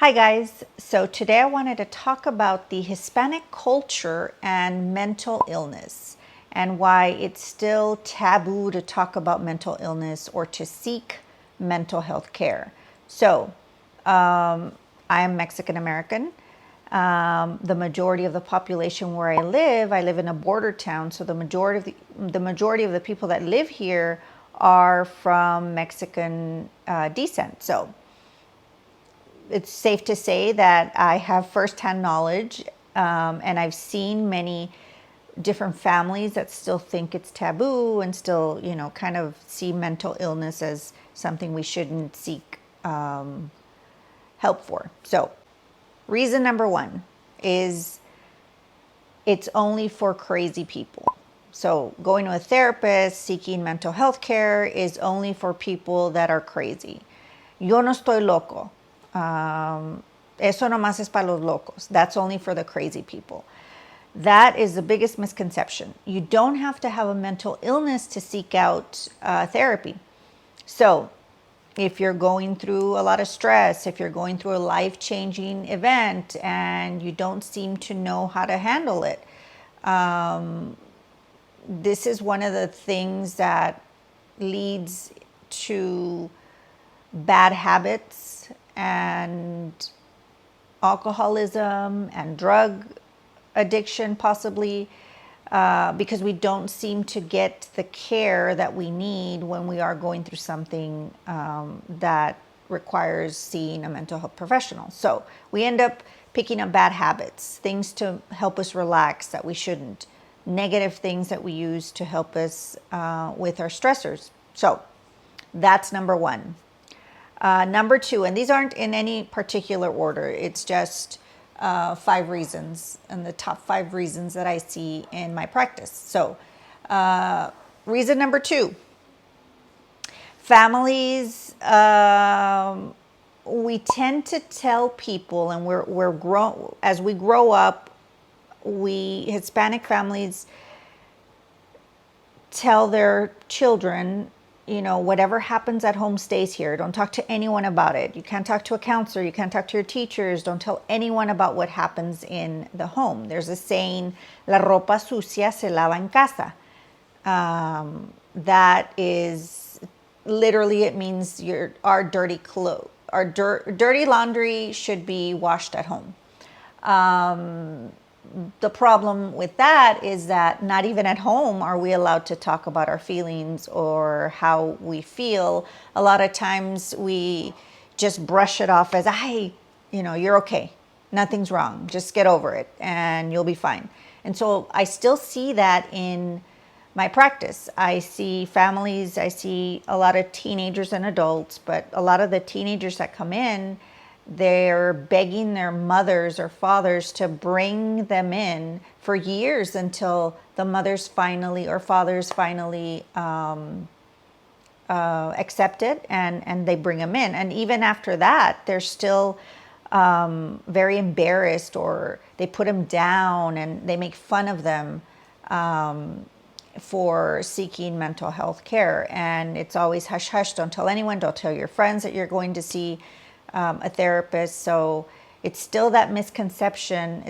Hi guys, so today I wanted to talk about the Hispanic culture and mental illness and why it's still taboo to talk about mental illness or to seek mental health care. So, I am Mexican American. The majority of the population where I live in a border town, so the majority of the people that live here are from Mexican descent. So it's safe to say that I have firsthand knowledge, and I've seen many different families that still think it's taboo and still, kind of see mental illness as something we shouldn't seek help for. So, reason number one is it's only for crazy people. So, going to a therapist, seeking mental health care is only for people that are crazy. Yo no estoy loco. Eso nomás es para los locos. That's only for the crazy people. That is the biggest misconception. You don't have to have a mental illness to seek out therapy. So, if you're going through a lot of stress, if you're going through a life-changing event and you don't seem to know how to handle it, this is one of the things that leads to bad habits and alcoholism and drug addiction, possibly, because we don't seem to get the care that we need when we are going through something that requires seeing a mental health professional. So we end up picking up bad habits, things to help us relax that we shouldn't, negative things that we use to help us with our stressors. So that's number one. Number two, and these aren't in any particular order, it's just 5 reasons, and the top 5 reasons that I see in my practice. So, reason number 2, families, we tend to tell people, and as we grow up, Hispanic families tell their children, whatever happens at home stays here. Don't talk to anyone about it. You can't talk to a counselor. You can't talk to your teachers. Don't tell anyone about what happens in the home. There's a saying, la ropa sucia se lava en casa. That is literally, it means our dirty clothes, dirty laundry should be washed at home. The problem with that is that not even at home are we allowed to talk about our feelings or how we feel. A lot of times we just brush it off as, you're okay. Nothing's wrong. Just get over it and you'll be fine. And so I still see that in my practice. I see families, I see a lot of teenagers and adults, but a lot of the teenagers that come in, they're begging their mothers or fathers to bring them in for years until the mothers finally or fathers finally accept it and they bring them in. And even after that, they're still very embarrassed, or they put them down and they make fun of them for seeking mental health care. And it's always hush hush, don't tell anyone, don't tell your friends that you're going to see a therapist. So it's still that misconception.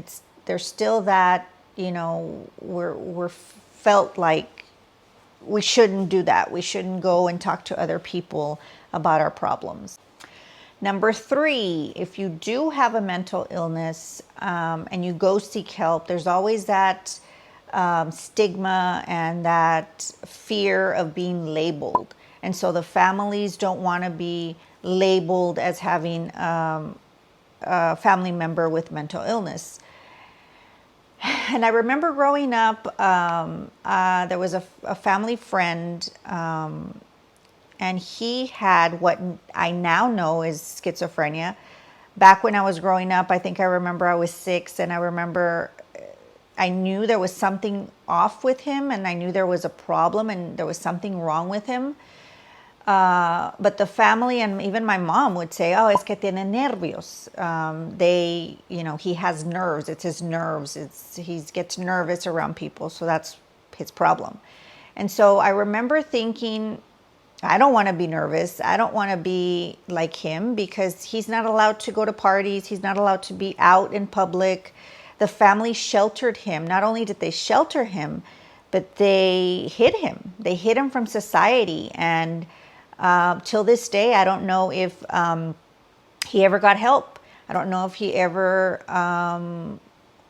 There's still that, we're felt like we shouldn't do that. We shouldn't go and talk to other people about our problems. Number 3, if you do have a mental illness and you go seek help, there's always that stigma and that fear of being labeled. And so the families don't want to be labeled as having a family member with mental illness. And I remember growing up, there was a family friend, and he had what I now know is schizophrenia. Back when I was growing up, I think I remember I was 6, and I remember I knew there was something off with him, and I knew there was a problem and there was something wrong with him. But the family and even my mom would say, oh, es que tiene nervios. He has nerves. It's his nerves. He gets nervous around people. So that's his problem. And so I remember thinking, I don't want to be nervous. I don't want to be like him because he's not allowed to go to parties. He's not allowed to be out in public. The family sheltered him. Not only did they shelter him, but they hid him. They hid him from society. And till this day, I don't know if he ever got help. I don't know if he ever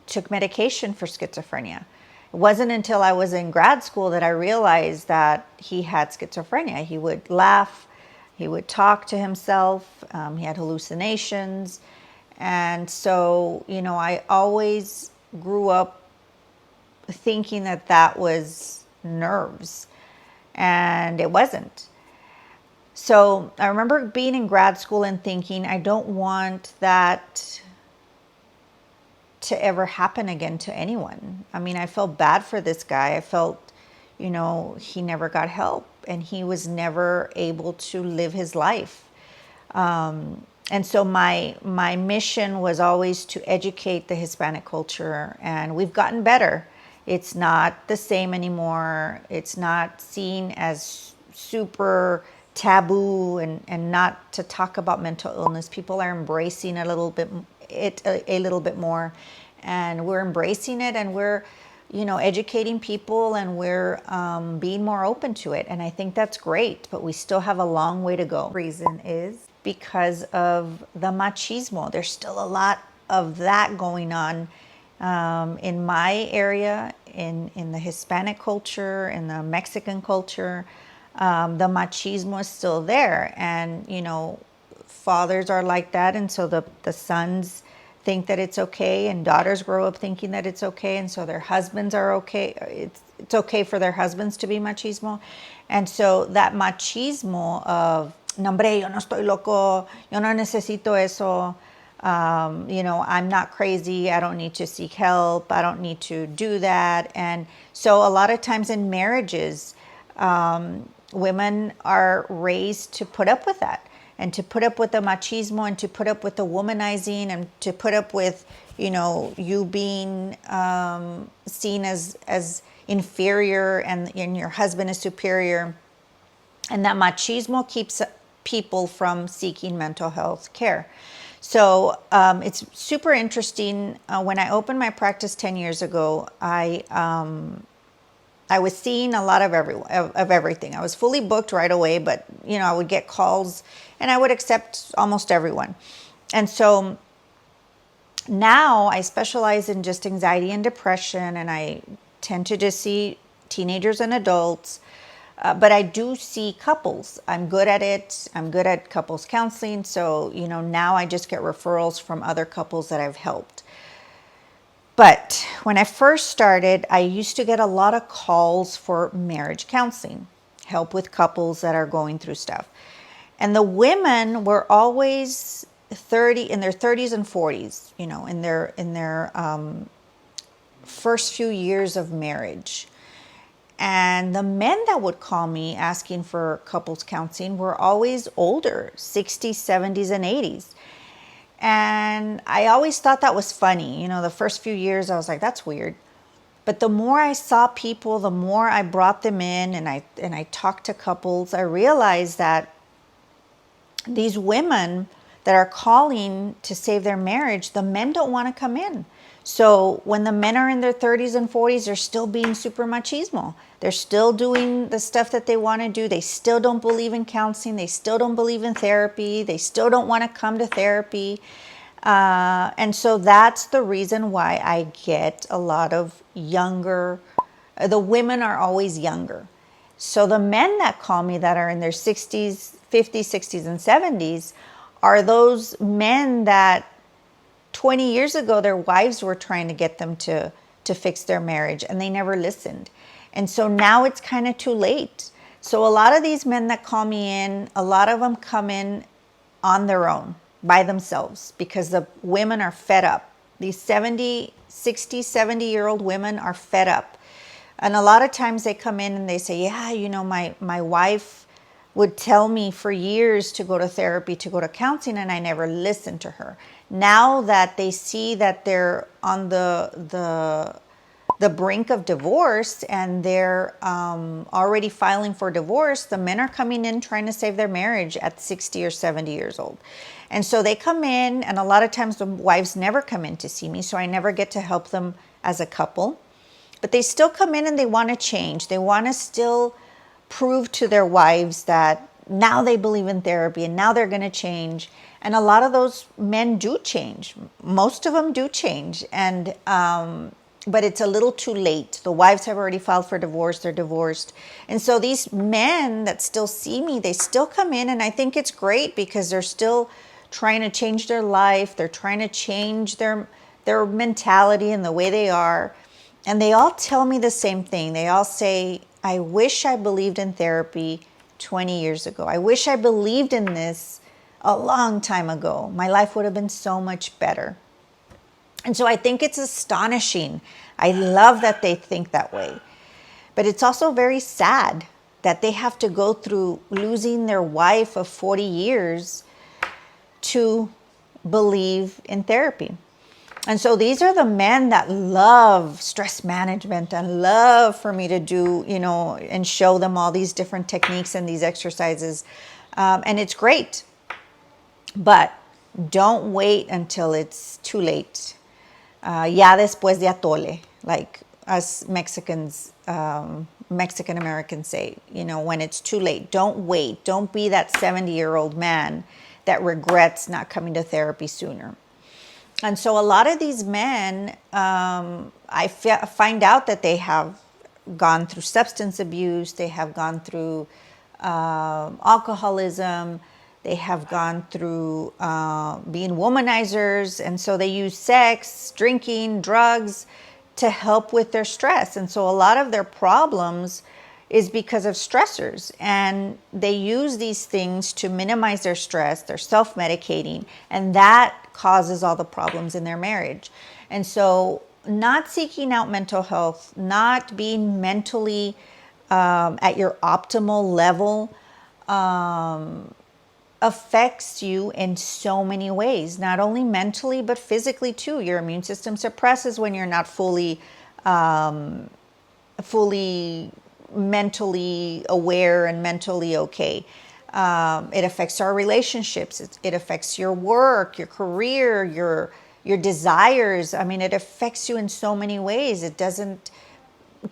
took medication for schizophrenia. It wasn't until I was in grad school that I realized that he had schizophrenia. He would laugh, he would talk to himself, he had hallucinations. And so, I always grew up thinking that that was nerves, and it wasn't. So I remember being in grad school and thinking, I don't want that to ever happen again to anyone. I mean, I felt bad for this guy. I felt, he never got help and he was never able to live his life. And so my mission was always to educate the Hispanic culture, and we've gotten better. It's not the same anymore. It's not seen as super taboo and not to talk about mental illness. People are embracing a little bit more, and we're embracing it, and we're educating people, and we're being more open to it, and I think that's great, but we still have a long way to go. Reason is because of the machismo. There's still a lot of that going on in my area, in the Hispanic culture, in the Mexican culture. The machismo is still there, and fathers are like that, and so the sons think that it's okay, and daughters grow up thinking that it's okay, and so their husbands are okay. It's okay for their husbands to be machismo. And so that machismo of, no hombre, yo no estoy loco, yo no necesito eso, I'm not crazy, I don't need to seek help, I don't need to do that. And so a lot of times in marriages, women are raised to put up with that, and to put up with the machismo, and to put up with the womanizing, and to put up with, you being seen as inferior, and your husband is superior. And that machismo keeps people from seeking mental health care. So it's super interesting. When I opened my practice 10 years ago, I was seeing a lot of everything. I was fully booked right away, but I would get calls, and I would accept almost everyone. And so now I specialize in just anxiety and depression, and I tend to just see teenagers and adults. But I do see couples. I'm good at it. I'm good at couples counseling. So, now I just get referrals from other couples that I've helped. But when I first started, I used to get a lot of calls for marriage counseling, help with couples that are going through stuff. And the women were always in their 30s and 40s, in their first few years of marriage. And the men that would call me asking for couples counseling were always older, 60s, 70s, and 80s. And I always thought that was funny. The first few years I was like, that's weird. But the more I saw people, the more I brought them in, and I talked to couples, I realized that these women that are calling to save their marriage, the men don't want to come in. So when the men are in their 30s and 40s, they're still being super machismo. They're still doing the stuff that they want to do. They still don't believe in counseling. They still don't believe in therapy. They still don't want to come to therapy. And so that's the reason why I get a lot of younger, the women are always younger. So the men that call me that are in their 60s, 50s, 60s, and 70s are those men that 20 years ago, their wives were trying to get them to fix their marriage, and they never listened. And so now it's kind of too late. So a lot of these men that call me in, a lot of them come in on their own, by themselves, because the women are fed up. These 60, 70-year-old women are fed up. And a lot of times they come in and they say, yeah, my wife would tell me for years to go to therapy, to go to counseling, and I never listened to her. Now that they see that they're on the the brink of divorce and they're already filing for divorce, the men are coming in trying to save their marriage at 60 or 70 years old. And so they come in, and a lot of times the wives never come in to see me, so I never get to help them as a couple. But they still come in and they want to change. They want to still prove to their wives that now they believe in therapy and now they're going to change. And a lot of those men do change. Most of them do change. And but it's a little too late. The wives have already filed for divorce. They're divorced. And so these men that still see me, they still come in, and I think it's great because they're still trying to change their life. They're trying to change their mentality and the way they are. And they all tell me the same thing. They all say, I wish I believed in therapy 20 years ago. I wish I believed in this a long time ago. My life would have been so much better. And so I think it's astonishing. I love that they think that way. But it's also very sad that they have to go through losing their wife of 40 years to believe in therapy. And so these are the men that love stress management and love for me to do, and show them all these different techniques and these exercises. And it's great. But don't wait until it's too late. Ya después de atole, like us Mexicans, Mexican Americans say, when it's too late. Don't wait. Don't be that 70-year-old man that regrets not coming to therapy sooner. And so a lot of these men, I find out that they have gone through substance abuse, they have gone through alcoholism, they have gone through being womanizers, and so they use sex, drinking, drugs to help with their stress. And so a lot of their problems is because of stressors, and they use these things to minimize their stress. They're self-medicating, and that causes all the problems in their marriage. And so not seeking out mental health, not being mentally at your optimal level affects you in so many ways, not only mentally, but physically too. Your immune system suppresses when you're not fully mentally aware and mentally okay. It affects our relationships. It affects your work, your career, your desires. I mean, it affects you in so many ways. It doesn't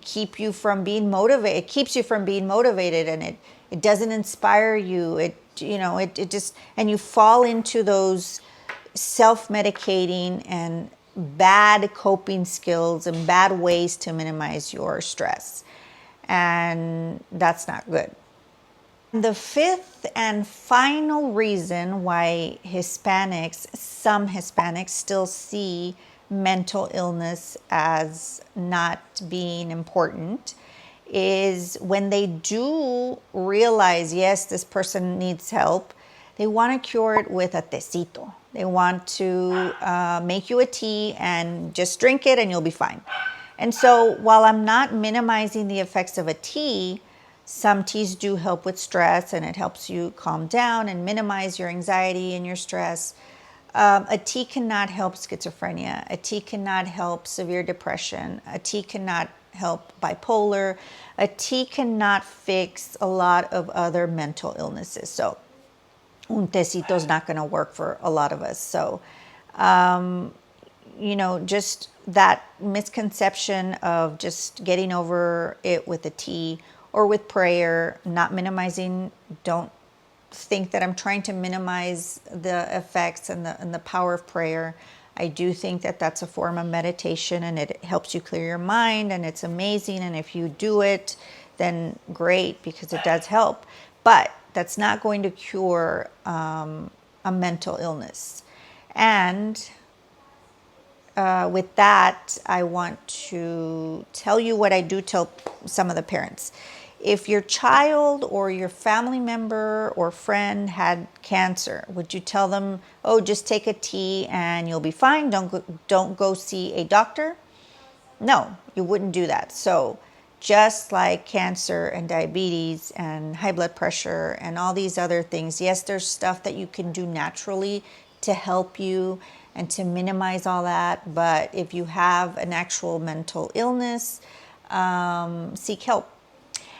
keep you from being motivated. It keeps you from being motivated, and it doesn't inspire you. It just, and you fall into those self-medicating and bad coping skills and bad ways to minimize your stress. And that's not good. The fifth and final reason why some Hispanics still see mental illness as not being important is when they do realize, yes, this person needs help, they want to cure it with a tecito. They want to make you a tea and just drink it and you'll be fine. And so while I'm not minimizing the effects of a tea, some teas do help with stress, and it helps you calm down and minimize your anxiety and your stress. A tea cannot help schizophrenia. A tea cannot help severe depression. A tea cannot help bipolar. A tea cannot fix a lot of other mental illnesses. So un tecito is not going to work for a lot of us. So, just that misconception of just getting over it with a tea or with prayer, not minimizing. Don't think that I'm trying to minimize the effects and the power of prayer. I do think that that's a form of meditation, and it helps you clear your mind, and it's amazing. And if you do it, then great, because it does help. But that's not going to cure a mental illness. And with that, I want to tell you what I do tell some of the parents. If your child or your family member or friend had cancer, would you tell them, oh, just take a tea and you'll be fine, don't go see a doctor? No, you wouldn't do that. So just like cancer and diabetes and high blood pressure and all these other things, yes, there's stuff that you can do naturally to help you and to minimize all that. But if you have an actual mental illness, seek help.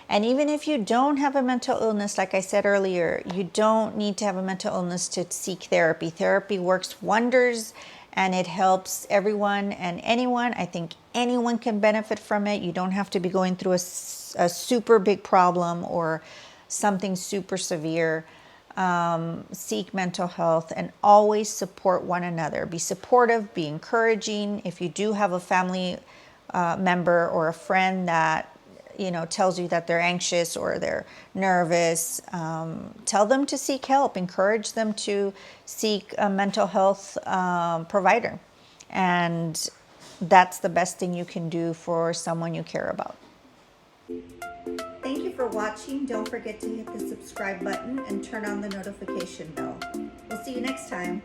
And even if you don't have a mental illness, like I said earlier, you don't need to have a mental illness to seek therapy. Therapy works wonders and it helps everyone and anyone. I think anyone can benefit from it. You don't have to be going through a super big problem or something super severe. Seek mental health and always support one another. Be supportive, be encouraging. If you do have a family member or a friend that tells you that they're anxious or they're nervous, tell them to seek help. Encourage them to seek a mental health provider. And that's the best thing you can do for someone you care about. Thank you for watching. Don't forget to hit the subscribe button and turn on the notification bell. We'll see you next time.